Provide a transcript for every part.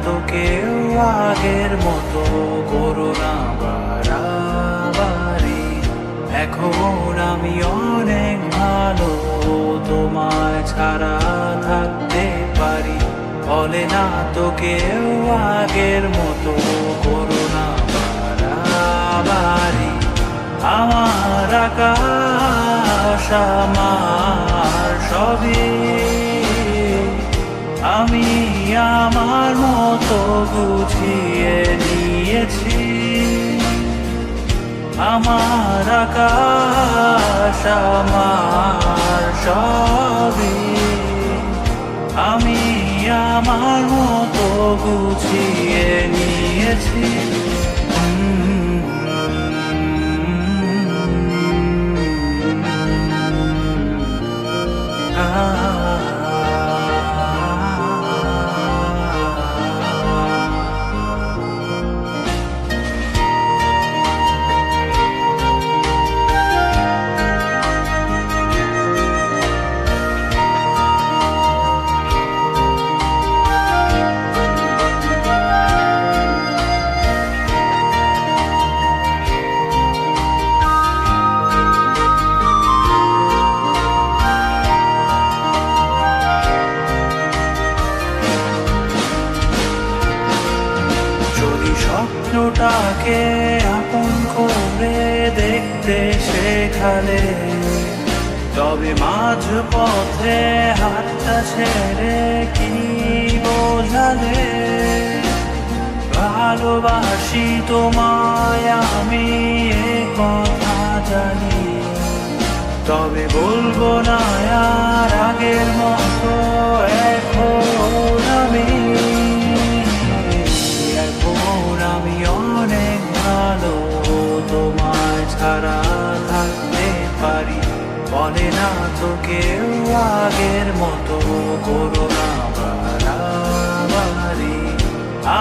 তো কেউ আগের মতো করো না বাড়াবাড়ি। এখন আমি অনেক ভালো, তোমায় ছাড়া থাকতে পারি। বলে না তো কেউ আগের মতো করো না বাড়াবাড়ি। আমার আকাশ আমার সবই, আমি আমার মতো গুছিয়ে নিয়েছি। আমার আকাশ আমার সবই, আমি আমার মতো গুছিয়ে নিয়েছি। স্বপ্নটাকে আপন করে দেখতে শেখালে, তবে মাঝ পথে হাতটা ছেড়ে কি বোঝালে? ভালোবাসি তোমায় আমি এ কথা জানি, তবে বলবো না আর আগের মতো। এখন আমি অনেক ভালো, তোমায় ছাড়া থাকতে পারি। বলে না তো কেউ আগের মতো করো না বাড়াবাড়ি।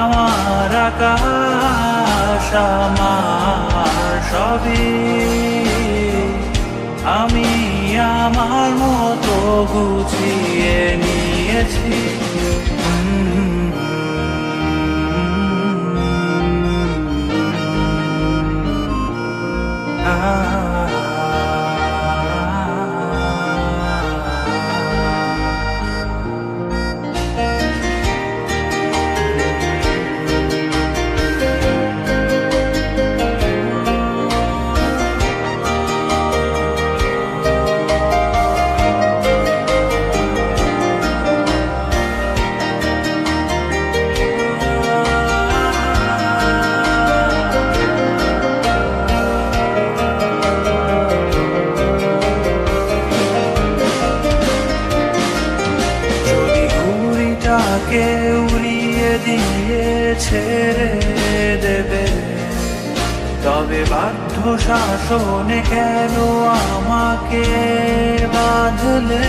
আমার আকাশ আমার সবই, আমি আমার মতো গুছিয়ে নিয়েছি। কে উড়িয়ে দিয়ে ছেড়ে দেবে, তবে বাধ্য শাসনে কেন আমাকে বাঁধলে?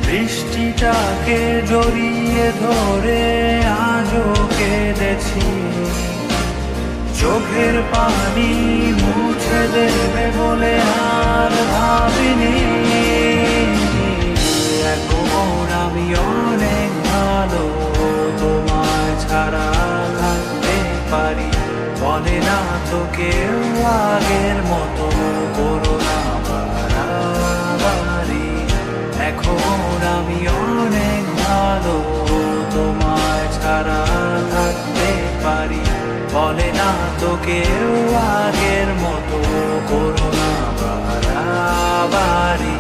বৃষ্টিটাকে জড়িয়ে ধরে আজও কেঁদেছি, চোখের পানি মুছে দেবে বলে আর ভাবিনি। এখন আমি অনেক ভালো, তোমায় ছাড়া থাকতে পারি। বলে না তো কেউ আগের মতো করো না বাড়াবাড়ি। এখন আমি অনেক ভালো, তোমায় ছাড়া থাকতে পারি। বলে না তো কেউ আগের মতো করো না বাড়াবাড়ি।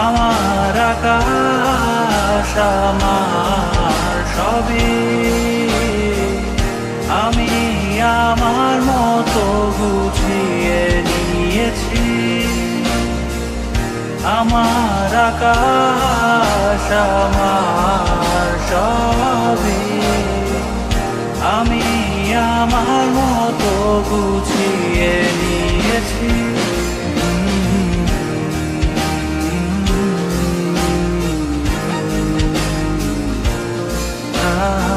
আমার আকাশ আমার সবই, আমি আমার মতো গুছিয়ে নিয়েছি। আমার আকাশ আমার সবই, আমি আমার মতো গুছিয়ে নিয়েছি। Ah